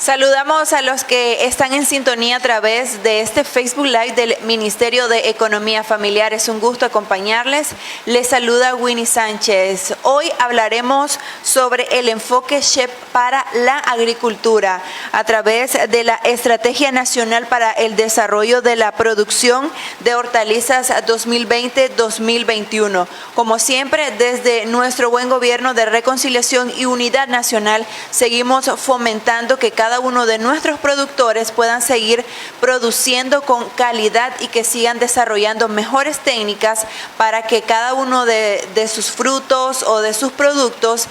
Saludamos a los que están en sintonía a través de este Facebook Live del Ministerio de Economía Familiar. Es un gusto acompañarles. Les saluda Winnie Sánchez. Hoy hablaremos sobre el enfoque SHEP para la agricultura a través de la Estrategia Nacional para el Desarrollo de la Producción de Hortalizas 2020-2021. Como siempre, desde nuestro buen gobierno de reconciliación y unidad nacional, seguimos fomentando que cada uno de nuestros productores puedan seguir produciendo con calidad y que sigan desarrollando mejores técnicas para que cada uno de sus frutos o de sus productos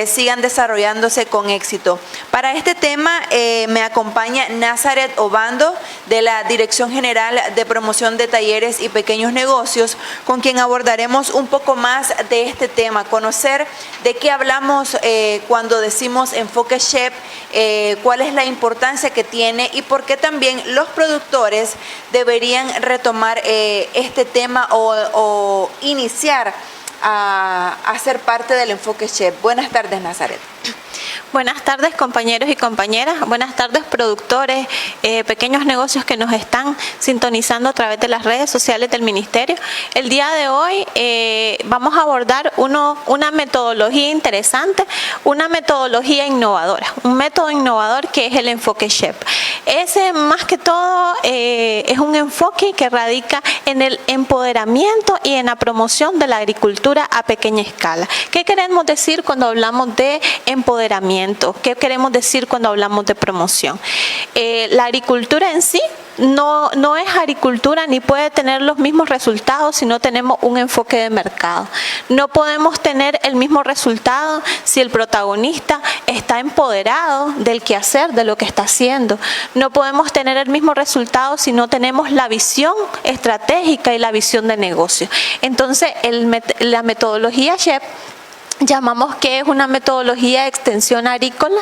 sigan desarrollándose con éxito. Para este tema me acompaña Nazaret Obando de la Dirección General de Promoción de Talleres y Pequeños Negocios, con quien abordaremos un poco más de este tema, conocer de qué hablamos cuando decimos enfoque SHEP, cuál es la importancia que tiene y por qué también los productores deberían retomar este tema o iniciar a ser parte del enfoque SHEP. Buenas tardes, Nazaret. Buenas tardes, compañeros y compañeras. Buenas tardes, productores, pequeños negocios que nos están sintonizando a través de las redes sociales del Ministerio. El día de hoy vamos a abordar una metodología interesante, una metodología innovadora, un método innovador que es el enfoque SHEP. Ese, más que todo, es un enfoque que radica en el empoderamiento y en la promoción de la agricultura a pequeña escala. ¿Qué queremos decir cuando hablamos de empoderamiento? ¿Qué queremos decir cuando hablamos de promoción? La agricultura en sí no es agricultura ni puede tener los mismos resultados si no tenemos un enfoque de mercado. No podemos tener el mismo resultado si el protagonista está empoderado del quehacer, de lo que está haciendo. No podemos tener el mismo resultado si no tenemos la visión estratégica y la visión de negocio. Entonces, la metodología SHEP llamamos que es una metodología de extensión agrícola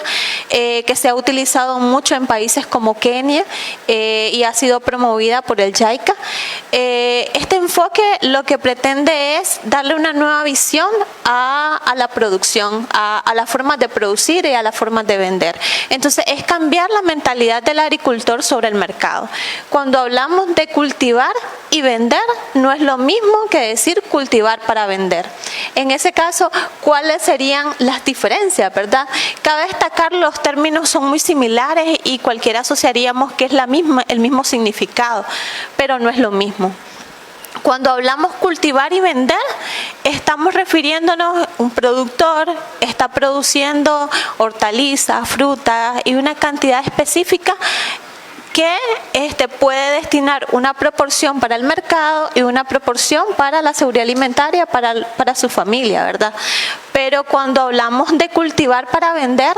que se ha utilizado mucho en países como Kenia y ha sido promovida por el JICA. Este enfoque lo que pretende es darle una nueva visión a la producción, a las formas de producir y a las formas de vender. Entonces es cambiar la mentalidad del agricultor sobre el mercado. Cuando hablamos de cultivar y vender, no es lo mismo que decir cultivar para vender. En ese caso, ¿cuáles serían las diferencias, verdad? Cabe destacar, los términos son muy similares y cualquiera asociaríamos que es el mismo significado, pero no es lo mismo. Cuando hablamos cultivar y vender, estamos refiriéndonos a un productor está produciendo hortalizas, frutas y una cantidad específica que puede destinar una proporción para el mercado y una proporción para la seguridad alimentaria para su familia, ¿verdad? Pero cuando hablamos de cultivar para vender,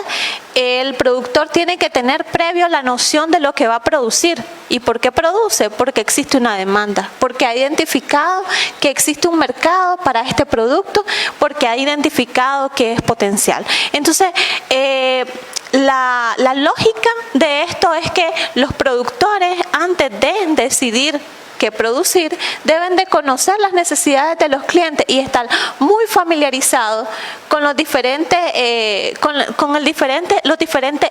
el productor tiene que tener previo la noción de lo que va a producir. ¿Y por qué produce? Porque existe una demanda, porque ha identificado que existe un mercado para este producto, porque ha identificado que es potencial. Entonces, la lógica de esto es que los productores, antes de decidir qué producir, deben de conocer las necesidades de los clientes y estar muy familiarizados con los diferentes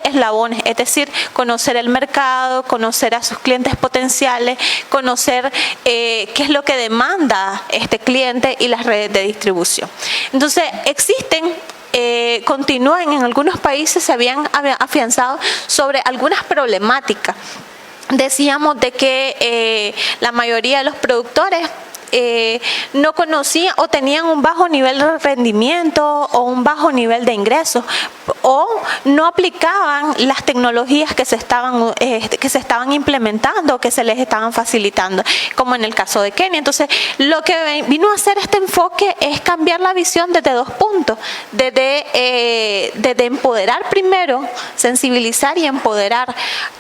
eslabones, es decir, conocer el mercado, conocer a sus clientes potenciales, conocer qué es lo que demanda este cliente y las redes de distribución. Entonces, continúan en algunos países, se habían afianzado sobre algunas problemáticas. Decíamos de que la mayoría de los productores no conocían o tenían un bajo nivel de rendimiento o un bajo nivel de ingresos o no aplicaban las tecnologías que se estaban implementando o que se les estaban facilitando, como en el caso de Kenia. Entonces, lo que vino a hacer este enfoque es cambiar la visión desde dos puntos, desde empoderar primero, sensibilizar y empoderar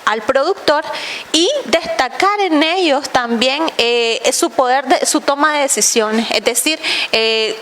al productor y destacar en ellos también su toma de decisiones. Es decir,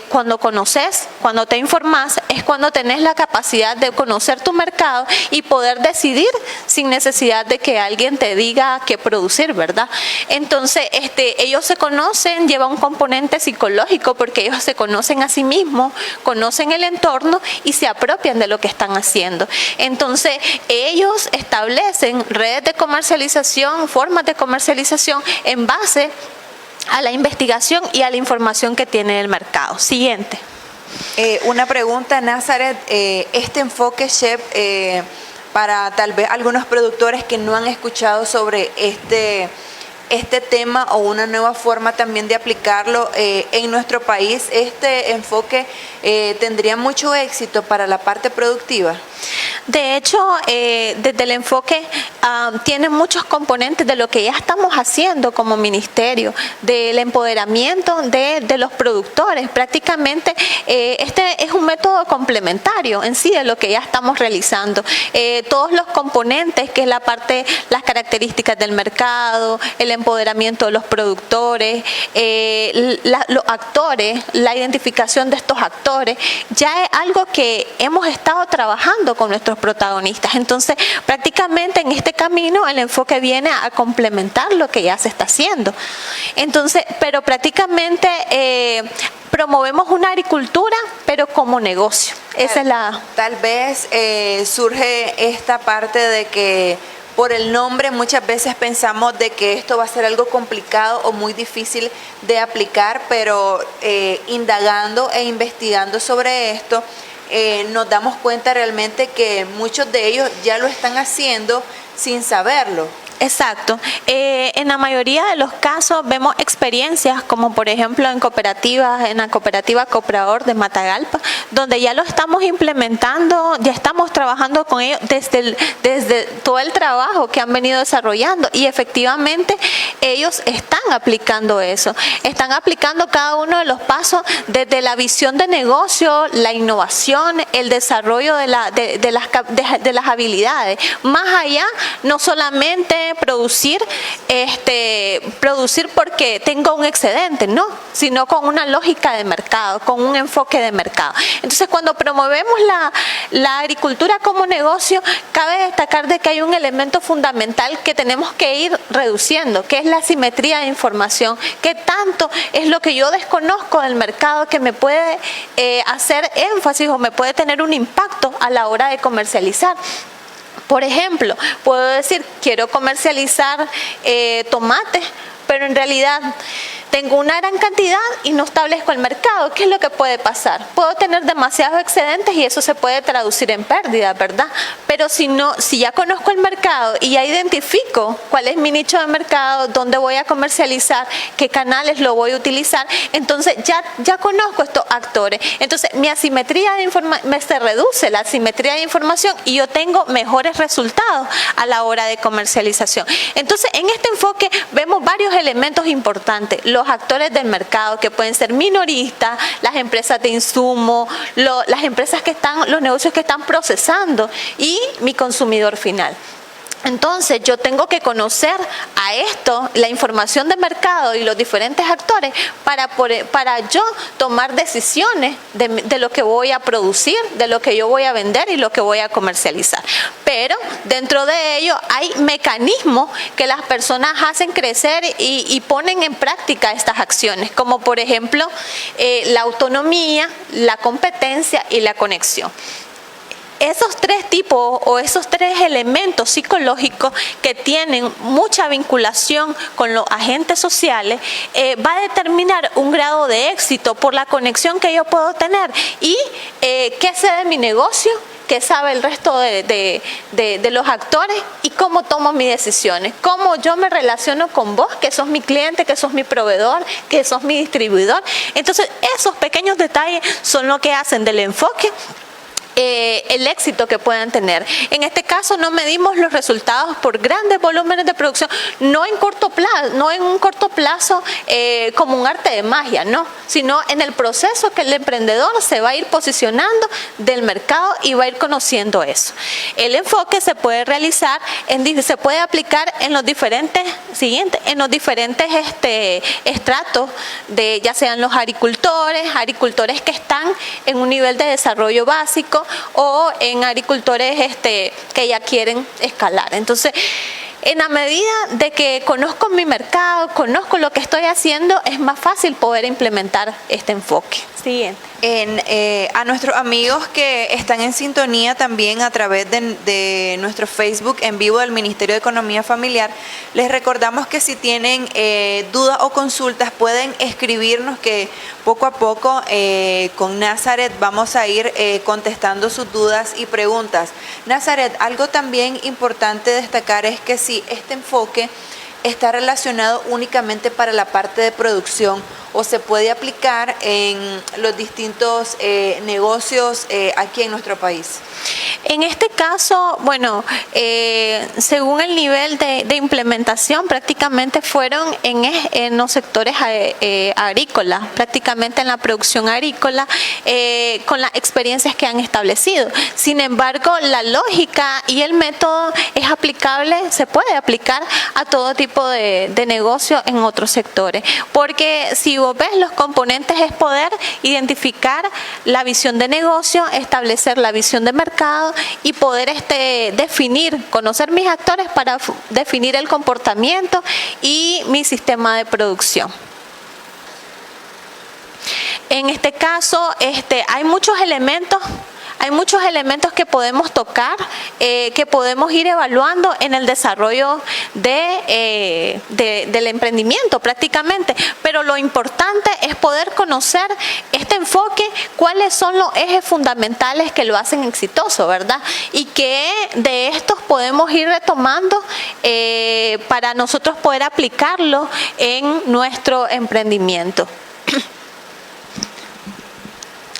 cuando conoces, cuando te informás, es cuando tenés la capacidad de conocer tu mercado y poder decidir sin necesidad de que alguien te diga qué producir, ¿verdad? Entonces, ellos se conocen, lleva un componente psicológico porque ellos se conocen a sí mismos, conocen el entorno y se apropian de lo que están haciendo. Entonces, ellos establecen redes de comercialización, formas de comercialización en base a la investigación y a la información que tiene el mercado. Siguiente. Una pregunta, Nazaret, este enfoque, chef, para tal vez algunos productores que no han escuchado sobre este tema o una nueva forma también de aplicarlo en nuestro país, ¿este enfoque tendría mucho éxito para la parte productiva? De hecho, desde el enfoque tiene muchos componentes de lo que ya estamos haciendo como ministerio, del empoderamiento de los productores. Prácticamente este es un método complementario en sí de lo que ya estamos realizando. Todos los componentes, que es la parte, las características del mercado, el empoderamiento de los productores, los actores, la identificación de estos actores, ya es algo que hemos estado trabajando con nuestros protagonistas. Entonces, prácticamente en este camino el enfoque viene a complementar lo que ya se está haciendo. Entonces, pero prácticamente promovemos una agricultura, pero como negocio. Esa es la... Tal vez surge esta parte de que por el nombre muchas veces pensamos de que esto va a ser algo complicado o muy difícil de aplicar, pero indagando e investigando sobre esto, nos damos cuenta realmente que muchos de ellos ya lo están haciendo sin saberlo. Exacto. En la mayoría de los casos vemos experiencias como por ejemplo en cooperativas, en la cooperativa Comprador de Matagalpa, donde ya lo estamos implementando, ya estamos trabajando con ellos desde todo el trabajo que han venido desarrollando y efectivamente ellos están aplicando eso, están aplicando cada uno de los pasos desde la visión de negocio, la innovación, el desarrollo de las habilidades. Más allá, no solamente producir porque tengo un excedente, no, sino con una lógica de mercado, con un enfoque de mercado. Entonces, cuando promovemos la agricultura como negocio, cabe destacar de que hay un elemento fundamental que tenemos que ir reduciendo, que es la asimetría de información, que tanto es lo que yo desconozco del mercado que me puede hacer énfasis o me puede tener un impacto a la hora de comercializar. Por ejemplo, puedo decir, quiero comercializar tomates, pero en realidad tengo una gran cantidad y no establezco el mercado. ¿Qué es lo que puede pasar? Puedo tener demasiados excedentes y eso se puede traducir en pérdida, ¿verdad? Pero si ya conozco el mercado y ya identifico cuál es mi nicho de mercado, dónde voy a comercializar, qué canales lo voy a utilizar, entonces ya conozco estos actores. Entonces mi asimetría de información, se reduce la asimetría de información y yo tengo mejores resultados a la hora de comercialización. Entonces en este enfoque vemos varios elementos importantes. Los actores del mercado que pueden ser minoristas, las empresas de insumo, las empresas los negocios que están procesando y mi consumidor final. Entonces yo tengo que conocer a esto, la información de mercado y los diferentes actores para yo tomar decisiones de lo que voy a producir, de lo que yo voy a vender y lo que voy a comercializar. Pero dentro de ello hay mecanismos que las personas hacen crecer y ponen en práctica estas acciones, como por ejemplo la autonomía, la competencia y la conexión. Esos tres tipos o esos tres elementos psicológicos que tienen mucha vinculación con los agentes sociales va a determinar un grado de éxito por la conexión que yo puedo tener y qué sé de mi negocio, qué sabe el resto de los actores y cómo tomo mis decisiones, cómo yo me relaciono con vos, que sos mi cliente, que sos mi proveedor, que sos mi distribuidor. Entonces esos pequeños detalles son lo que hacen del enfoque el éxito que puedan tener. En este caso no medimos los resultados por grandes volúmenes de producción, no en un corto plazo como un arte de magia, no, sino en el proceso que el emprendedor se va a ir posicionando del mercado y va a ir conociendo eso. El enfoque se puede realizar, se puede aplicar en los diferentes siguiente, en los diferentes estratos de ya sean los agricultores que están en un nivel de desarrollo básico o en agricultores que ya quieren escalar. Entonces, en la medida de que conozco mi mercado, conozco lo que estoy haciendo, es más fácil poder implementar este enfoque. Siguiente. A nuestros amigos que están en sintonía también a través de nuestro Facebook en vivo del Ministerio de Economía Familiar, les recordamos que si tienen dudas o consultas pueden escribirnos, que poco a poco con Nazaret vamos a ir contestando sus dudas y preguntas. Nazaret, algo también importante destacar es que si este enfoque está relacionado únicamente para la parte de producción o se puede aplicar en los distintos negocios aquí en nuestro país. En este caso, bueno, según el nivel de implementación, prácticamente fueron en los sectores agrícolas, prácticamente en la producción agrícola, con las experiencias que han establecido. Sin embargo, la lógica y el método es aplicable, se puede aplicar a todo tipo de negocio en otros sectores. Porque si vos ves, los componentes es poder identificar la visión de negocio, establecer la visión de mercado y poder definir, conocer mis actores para definir el comportamiento y mi sistema de producción. En este caso, hay muchos elementos que podemos tocar, que podemos ir evaluando en el desarrollo del emprendimiento prácticamente, pero lo importante es poder conocer este enfoque, cuáles son los ejes fundamentales que lo hacen exitoso, ¿verdad? Y que de estos podemos ir retomando para nosotros poder aplicarlo en nuestro emprendimiento.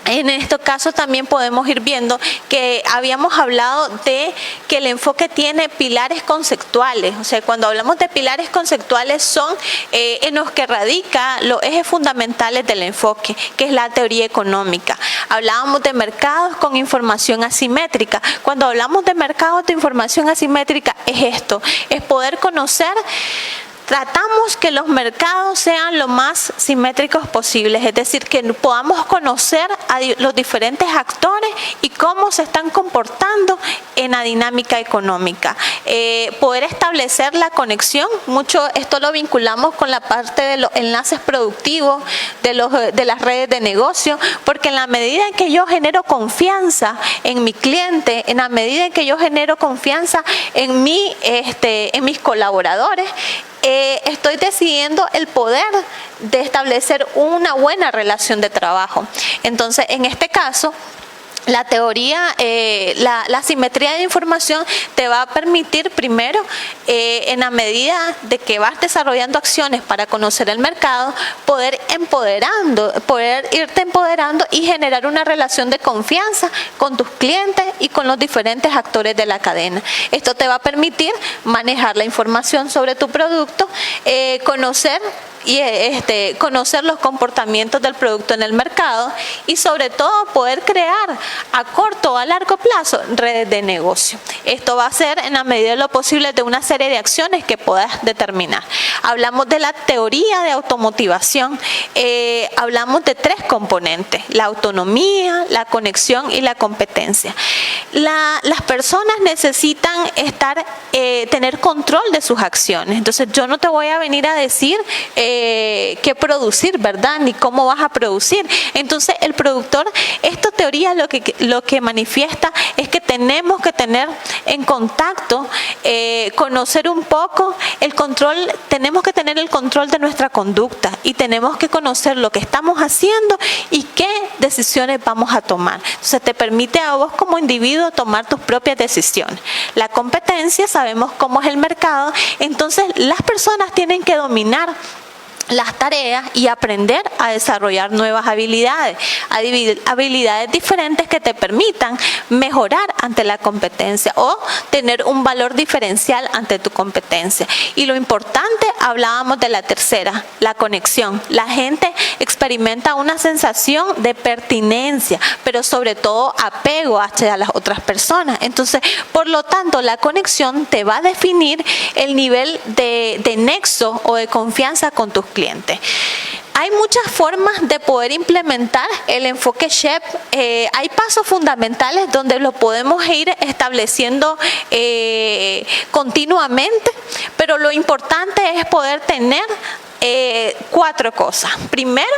En este caso también podemos ir viendo que habíamos hablado de que el enfoque tiene pilares conceptuales. O sea, cuando hablamos de pilares conceptuales son en los que radica los ejes fundamentales del enfoque, que es la teoría económica. Hablábamos de mercados con información asimétrica. Cuando hablamos de mercados de información asimétrica es esto, es poder conocer. Tratamos que los mercados sean lo más simétricos posibles, es decir, que podamos conocer a los diferentes actores y cómo se están comportando en la dinámica económica. Poder establecer la conexión, mucho esto lo vinculamos con la parte de los enlaces productivos, de las redes de negocio, porque en la medida en que yo genero confianza en mi cliente, en la medida en que yo genero confianza en mis colaboradores, estoy decidiendo el poder de establecer una buena relación de trabajo. Entonces, en este caso, la teoría, la simetría de información te va a permitir primero, en la medida de que vas desarrollando acciones para conocer el mercado, poder irte empoderando y generar una relación de confianza con tus clientes y con los diferentes actores de la cadena. Esto te va a permitir manejar la información sobre tu producto, conocer los comportamientos del producto en el mercado y sobre todo poder crear a corto o a largo plazo redes de negocio. Esto va a ser en la medida de lo posible de una serie de acciones que puedas determinar. Hablamos de la teoría de automotivación, hablamos de 3 componentes: la autonomía, la conexión y la competencia. Las personas necesitan tener control de sus acciones. Entonces yo no te voy a venir a decir qué producir, ¿verdad? Ni cómo vas a producir. Entonces el productor, esta teoría lo que manifiesta es que tenemos que tener en contacto, conocer un poco el control, tenemos que tener el control de nuestra conducta y tenemos que conocer lo que estamos haciendo y qué decisiones vamos a tomar. Entonces te permite a vos como individuo tomar tus propias decisiones. La competencia, sabemos cómo es el mercado, entonces las personas tienen que dominar las tareas y aprender a desarrollar nuevas habilidades diferentes que te permitan mejorar ante la competencia o tener un valor diferencial ante tu competencia. Y lo importante, hablábamos de la tercera, la conexión. La gente experimenta una sensación de pertinencia, pero sobre todo apego hacia las otras personas. Entonces, por lo tanto, la conexión te va a definir el nivel de nexo o de confianza con tus clientes. Hay muchas formas de poder implementar el enfoque SHEP. Hay pasos fundamentales donde lo podemos ir estableciendo continuamente, pero lo importante es poder tener 4 cosas. Primero,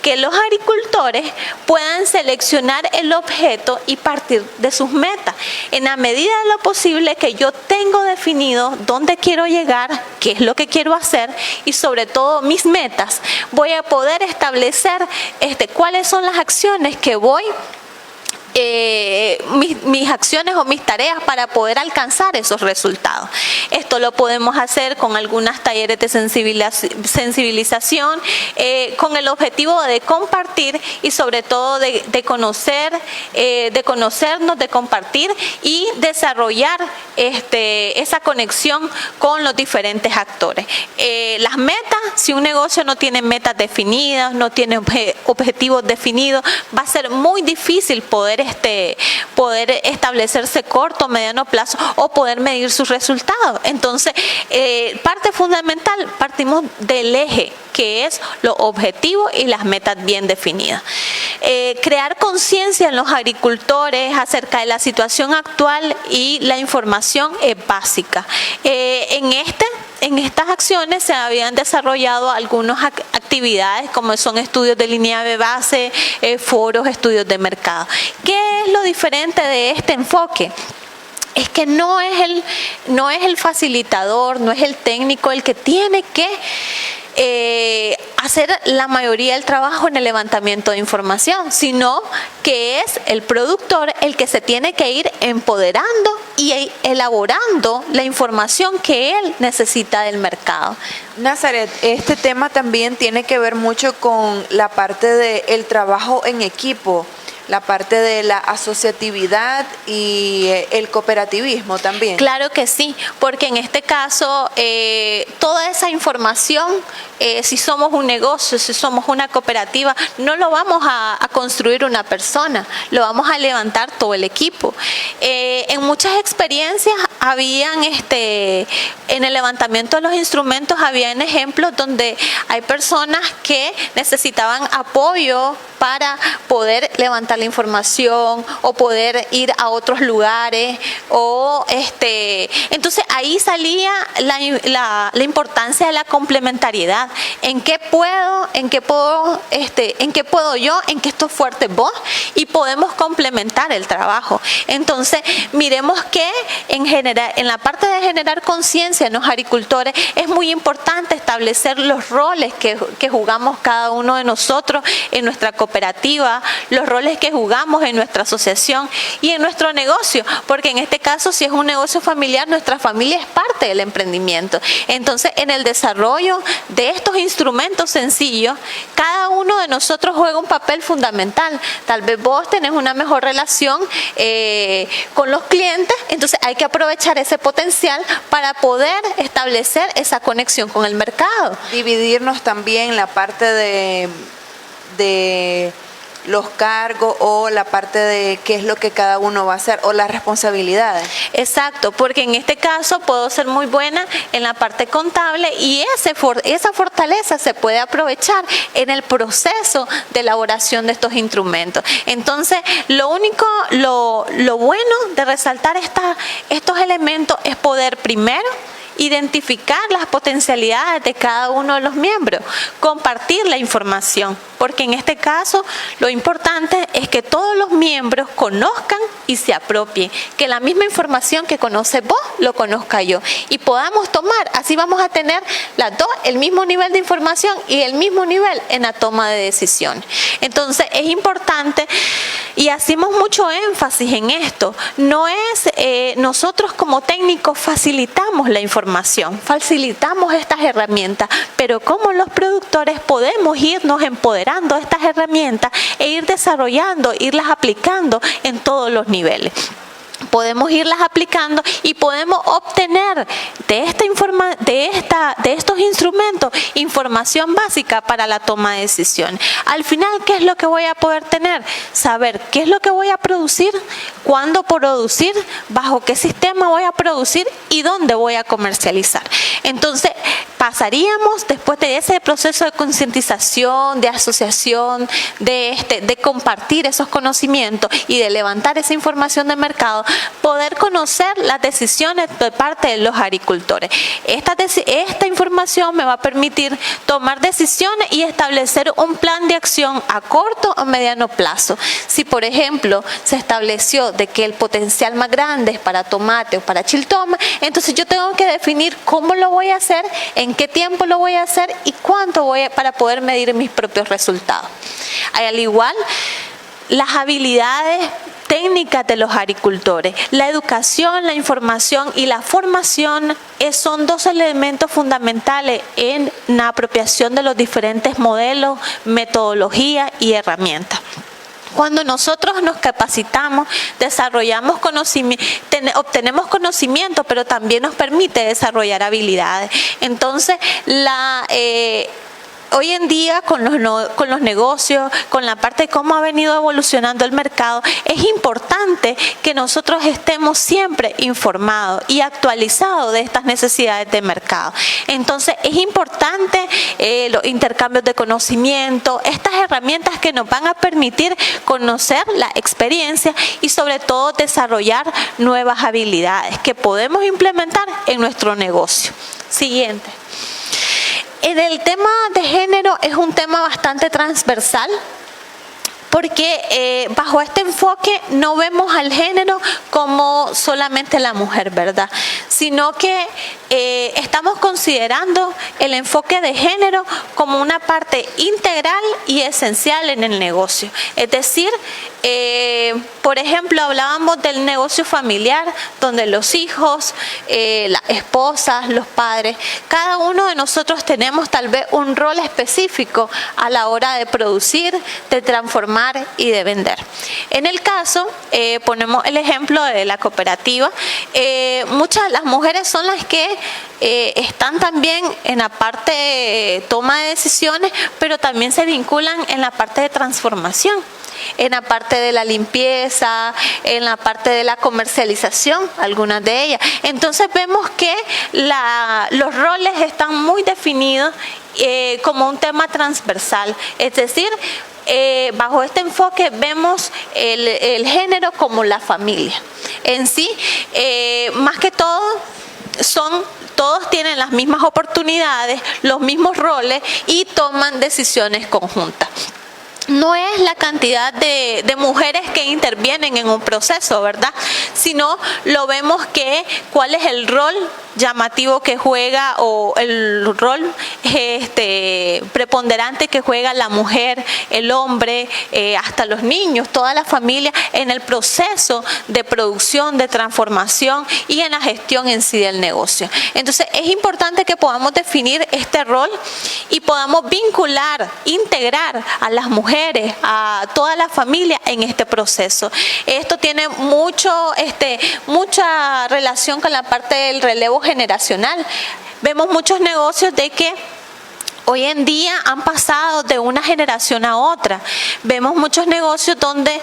que los agricultores puedan seleccionar el objeto y partir de sus metas. En la medida de lo posible que yo tengo definido dónde quiero llegar, qué es lo que quiero hacer y sobre todo mis metas, voy a poder establecer cuáles son las acciones que voy mis acciones o mis tareas para poder alcanzar esos resultados. Esto lo podemos hacer con algunos talleres de sensibilización, con el objetivo de compartir y sobre todo de conocernos, de compartir y desarrollar esa conexión con los diferentes actores. Las metas, si un negocio no tiene metas definidas, no tiene objetivos definidos, va a ser muy difícil poder establecerse corto, mediano plazo o poder medir sus resultados. Entonces, parte fundamental, partimos del eje, que es los objetivos y las metas bien definidas. Crear conciencia en los agricultores acerca de la situación actual y la información es básica. En estas acciones se habían desarrollado algunas actividades como son estudios de línea de base, foros, estudios de mercado. ¿Qué es lo diferente de este enfoque? Es que no es el facilitador, no es el técnico el que tiene que hacer la mayoría del trabajo en el levantamiento de información, sino que es el productor el que se tiene que ir empoderando y elaborando la información que él necesita del mercado. Nazaret, este tema también tiene que ver mucho con la parte del trabajo en equipo, la parte de la asociatividad y el cooperativismo también. Claro que sí, porque en este caso toda esa información, si somos un negocio, si somos una cooperativa, no lo vamos a construir una persona, lo vamos a levantar todo el equipo. En muchas experiencias habían, en el levantamiento de los instrumentos, habían ejemplos donde hay personas que necesitaban apoyo para poder levantar la información o poder ir a otros lugares entonces ahí salía la importancia de la complementariedad. ¿En qué puedo yo? ¿En qué estoy fuerte vos? Y podemos complementar el trabajo. Entonces, miremos que en la parte de generar conciencia en los agricultores es muy importante establecer los roles que jugamos cada uno de nosotros en nuestra cooperativa, los roles que jugamos en nuestra asociación y en nuestro negocio, porque en este caso, si es un negocio familiar, nuestra familia es parte del emprendimiento. Entonces, en el desarrollo de estos instrumentos sencillos, cada uno de nosotros juega un papel fundamental. Tal vez vos tenés una mejor relación con los clientes, entonces hay que aprovechar ese potencial para poder establecer esa conexión con el mercado. Dividirnos también la parte de los cargos o la parte de qué es lo que cada uno va a hacer o las responsabilidades. Exacto, porque en este caso puedo ser muy buena en la parte contable y esa fortaleza se puede aprovechar en el proceso de elaboración de estos instrumentos. Entonces, lo bueno de resaltar estos elementos es poder primero identificar las potencialidades de cada uno de los miembros, compartir la información, porque en este caso lo importante es que todos los miembros conozcan y se apropien, que la misma información que conoces vos, lo conozca yo y podamos tomar, así vamos a tener las dos el mismo nivel de información y el mismo nivel en la toma de decisiones. Entonces es importante y hacemos mucho énfasis en esto, no es nosotros como técnicos facilitamos la información, facilitamos estas herramientas, pero como los productores podemos irnos empoderando de estas herramientas e ir desarrollando, irlas aplicando en todos los niveles. Podemos irlas aplicando y podemos obtener de de estos instrumentos información básica para la toma de decisiones. Al final, ¿qué es lo que voy a poder tener? Saber qué es lo que voy a producir, cuándo producir, bajo qué sistema voy a producir y dónde voy a comercializar. Entonces, pasaríamos después de ese proceso de concientización, de asociación, de compartir esos conocimientos y de levantar esa información de mercado, poder conocer las decisiones de parte de los agricultores. Esta información me va a permitir tomar decisiones y establecer un plan de acción a corto o mediano plazo. Si, por ejemplo, se estableció de que el potencial más grande es para tomate o para chiltoma, entonces yo tengo que definir cómo lo voy a hacer, en qué tiempo lo voy a hacer y cuánto para poder medir mis propios resultados. Al igual, las habilidades técnicas de los agricultores, la educación, la información y la formación son dos elementos fundamentales en la apropiación de los diferentes modelos, metodologías y herramientas. Cuando nosotros nos capacitamos, desarrollamos conocimiento, obtenemos conocimiento, pero también nos permite desarrollar habilidades. Entonces, hoy en día con los negocios, con la parte de cómo ha venido evolucionando el mercado, es importante que nosotros estemos siempre informados y actualizados de estas necesidades de mercado. Entonces es importante los intercambios de conocimiento, estas herramientas que nos van a permitir conocer la experiencia y sobre todo desarrollar nuevas habilidades que podemos implementar en nuestro negocio. Siguiente. En el tema de género es un tema bastante transversal porque bajo este enfoque no vemos al género como solamente la mujer, ¿verdad? Sino que estamos considerando el enfoque de género como una parte integral y esencial en el negocio. Es decir, por ejemplo, hablábamos del negocio familiar, donde los hijos, las esposas, los padres, cada uno de nosotros tenemos tal vez un rol específico a la hora de producir, de transformar y de vender. En el caso, ponemos el ejemplo de la cooperativa, muchas de las mujeres son las que están también en la parte de toma de decisiones, pero también se vinculan en la parte de transformación, en la parte de la limpieza, en la parte de la comercialización, algunas de ellas. Entonces vemos que los roles están muy definidos como un tema transversal, es decir, bajo este enfoque vemos el género como la familia. En sí, más que todo, todos tienen las mismas oportunidades, los mismos roles y toman decisiones conjuntas. No es la cantidad de mujeres que intervienen en un proceso, ¿verdad? Sino lo vemos cuál es el rol llamativo que juega o el rol preponderante que juega la mujer, el hombre, hasta los niños, toda la familia en el proceso de producción, de transformación y en la gestión en sí del negocio. Entonces es importante que podamos definir este rol y podamos vincular, integrar a las mujeres, a toda la familia en este proceso. Esto tiene mucha relación con la parte del relevo generacional. Vemos muchos negocios de que hoy en día han pasado de una generación a otra. Vemos muchos negocios donde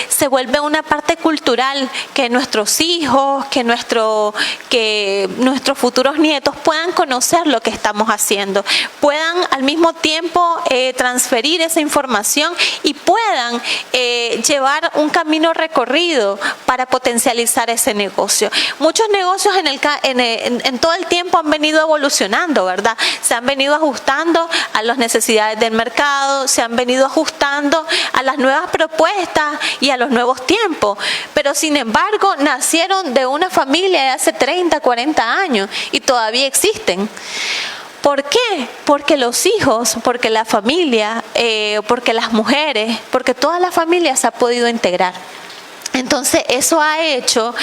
se vuelve una parte cultural, que nuestros hijos, que nuestros futuros nietos puedan conocer lo que estamos haciendo, puedan al mismo tiempo transferir esa información y puedan llevar un camino recorrido para potencializar ese negocio. Muchos negocios en todo el tiempo han venido evolucionando, ¿verdad? Se han venido ajustando a las necesidades del mercado, se han venido ajustando a las nuevas propuestas y a los nuevos tiempos, pero sin embargo nacieron de una familia de hace 30, 40 años y todavía existen. ¿Por qué? Porque los hijos, porque la familia, porque las mujeres, porque toda la familia se ha podido integrar. Entonces eso ha hecho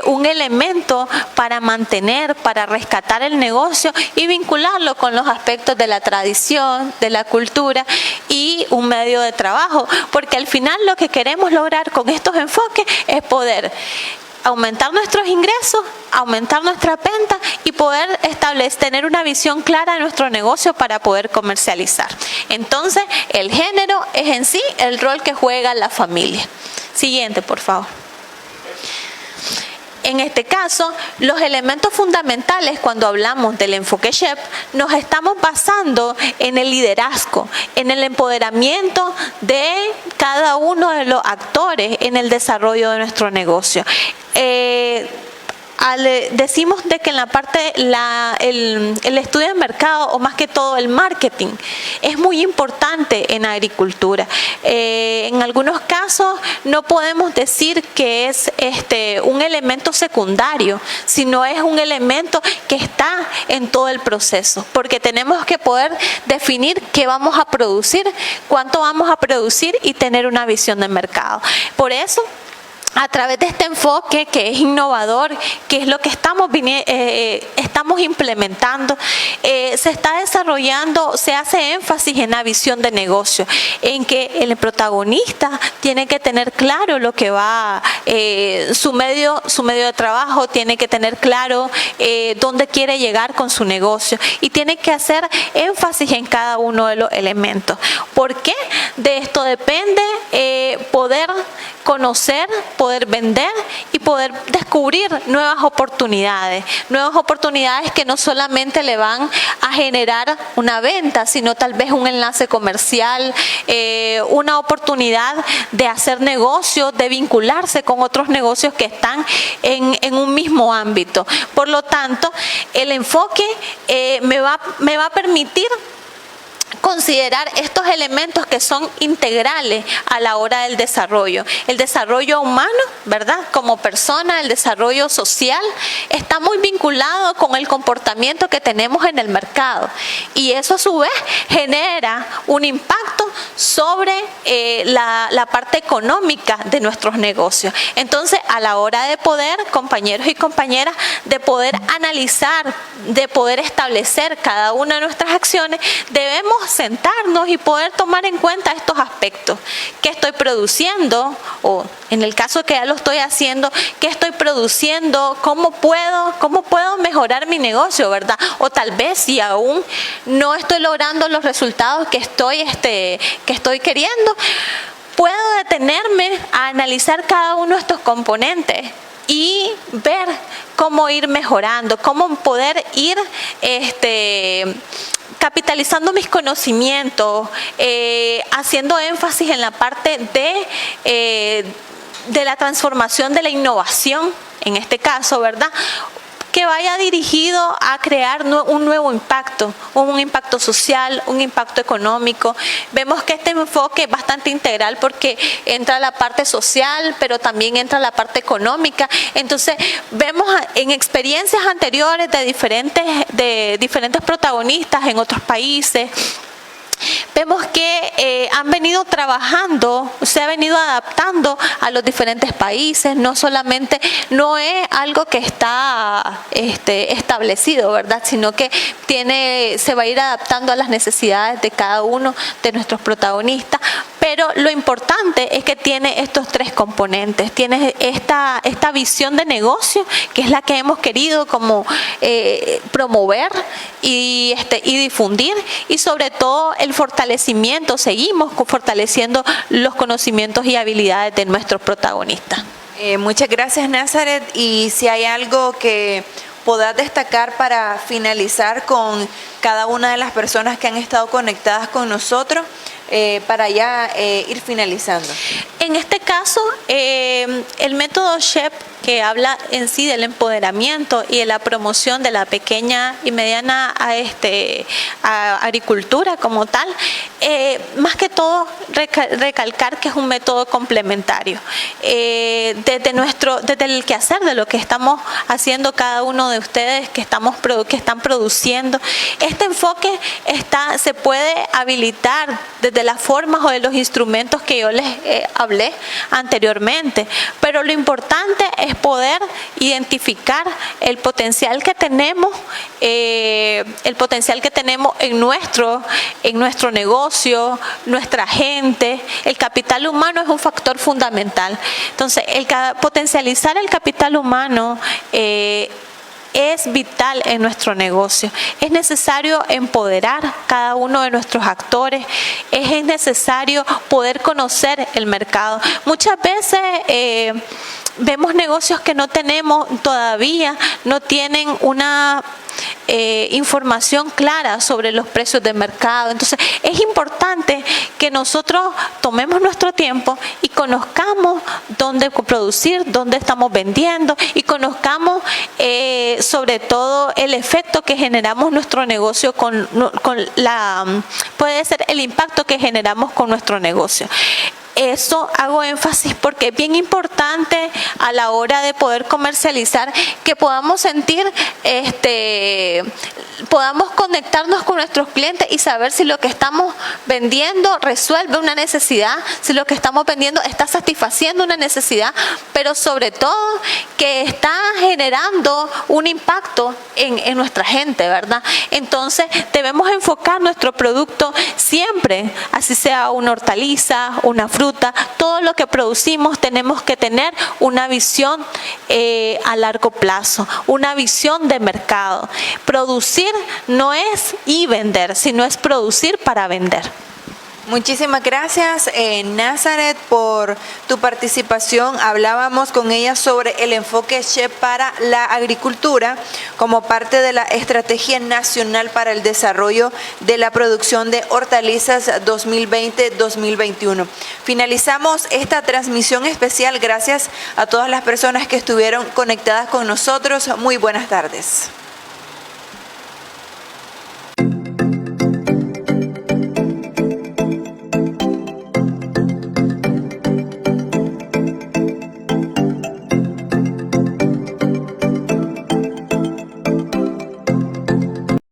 un elemento para mantener, para rescatar el negocio y vincularlo con los aspectos de la tradición, de la cultura y un medio de trabajo, porque al final lo que queremos lograr con estos enfoques es poder aumentar nuestros ingresos, aumentar nuestra venta y poder tener una visión clara de nuestro negocio para poder comercializar. Entonces, el género es en sí el rol que juega la familia. Siguiente, por favor. En este caso, los elementos fundamentales cuando hablamos del enfoque SHEP, nos estamos basando en el liderazgo, en el empoderamiento de cada uno de los actores en el desarrollo de nuestro negocio. Decimos de que en la parte, el estudio de mercado, o más que todo el marketing, es muy importante en agricultura. En algunos casos no podemos decir que es un elemento secundario, sino es un elemento que está en todo el proceso, porque tenemos que poder definir qué vamos a producir, cuánto vamos a producir y tener una visión de mercado. Por eso, a través de este enfoque que es innovador, que es lo que estamos implementando, se está desarrollando, se hace énfasis en la visión de negocio, en que el protagonista tiene que tener claro lo que va, su medio de trabajo, tiene que tener claro dónde quiere llegar con su negocio y tiene que hacer énfasis en cada uno de los elementos. ¿Por qué? De esto depende poder conocer, poder vender y poder descubrir nuevas oportunidades que no solamente le van a generar una venta, sino tal vez un enlace comercial, una oportunidad de hacer negocios, de vincularse con otros negocios que están en un mismo ámbito. Por lo tanto, el enfoque me va a permitir considerar estos elementos que son integrales a la hora del desarrollo. El desarrollo humano, ¿verdad? Como persona, el desarrollo social está muy vinculado con el comportamiento que tenemos en el mercado. Y eso a su vez genera un impacto sobre la parte económica de nuestros negocios. Entonces, a la hora de poder, compañeros y compañeras, de poder analizar, de poder establecer cada una de nuestras acciones, debemos sentarnos y poder tomar en cuenta estos aspectos. ¿Qué estoy produciendo? O en el caso que ya lo estoy haciendo, ¿qué estoy produciendo? ¿Cómo puedo mejorar mi negocio, verdad? O tal vez si aún no estoy logrando los resultados que estoy queriendo, puedo detenerme a analizar cada uno de estos componentes y ver cómo ir mejorando, cómo poder ir capitalizando mis conocimientos, haciendo énfasis en la parte de la transformación, de la innovación, en este caso, ¿verdad?, que vaya dirigido a crear un nuevo impacto, un impacto social, un impacto económico. Vemos que este enfoque es bastante integral porque entra la parte social, pero también entra la parte económica. Entonces, vemos en experiencias anteriores de diferentes protagonistas en otros países, vemos que han venido trabajando, se ha venido adaptando a los diferentes países, no es algo que está establecido, ¿verdad?, sino que se va a ir adaptando a las necesidades de cada uno de nuestros protagonistas. Pero lo importante es que tiene estos tres componentes, tiene esta visión de negocio, que es la que hemos querido como promover y difundir, y sobre todo el fortalecimiento, seguimos fortaleciendo los conocimientos y habilidades de nuestros protagonistas. Muchas gracias, Nazaret, y si hay algo que podás destacar para finalizar con cada una de las personas que han estado conectadas con nosotros, para ya ir finalizando. En este caso, el método SHEP, que habla en sí del empoderamiento y de la promoción de la pequeña y mediana agricultura como tal, más que todo recalcar que es un método complementario. Desde el quehacer de lo que estamos haciendo cada uno de ustedes que están produciendo, este enfoque se puede habilitar desde de las formas o de los instrumentos que yo les hablé anteriormente. Pero lo importante es poder identificar el potencial que tenemos, en nuestro negocio, nuestra gente. El capital humano es un factor fundamental. Entonces, potencializar el capital humano es vital en nuestro negocio. Es necesario empoderar cada uno de nuestros actores. Es necesario poder conocer el mercado. Muchas veces vemos negocios que no tenemos todavía, no tienen una información clara sobre los precios de mercado. Entonces, es importante que nosotros tomemos nuestro tiempo y conozcamos dónde producir, dónde estamos vendiendo y conozcamos sobre todo el efecto que generamos nuestro negocio puede ser el impacto que generamos con nuestro negocio. Eso hago énfasis porque es bien importante a la hora de poder comercializar que podamos sentir, podamos conectarnos con nuestros clientes y saber si lo que estamos vendiendo resuelve una necesidad, si lo que estamos vendiendo está satisfaciendo una necesidad, pero sobre todo que está generando un impacto en nuestra gente, ¿verdad? Entonces debemos enfocar nuestro producto siempre, así sea una hortaliza, una fruta, todo lo que producimos tenemos que tener una visión a largo plazo, una visión de mercado. Producir no es vender, sino es producir para vender. Muchísimas gracias, Nazaret, por tu participación. Hablábamos con ella sobre el enfoque SHEP para la agricultura como parte de la Estrategia Nacional para el Desarrollo de la Producción de Hortalizas 2020-2021. Finalizamos esta transmisión especial. Gracias a todas las personas que estuvieron conectadas con nosotros. Muy buenas tardes.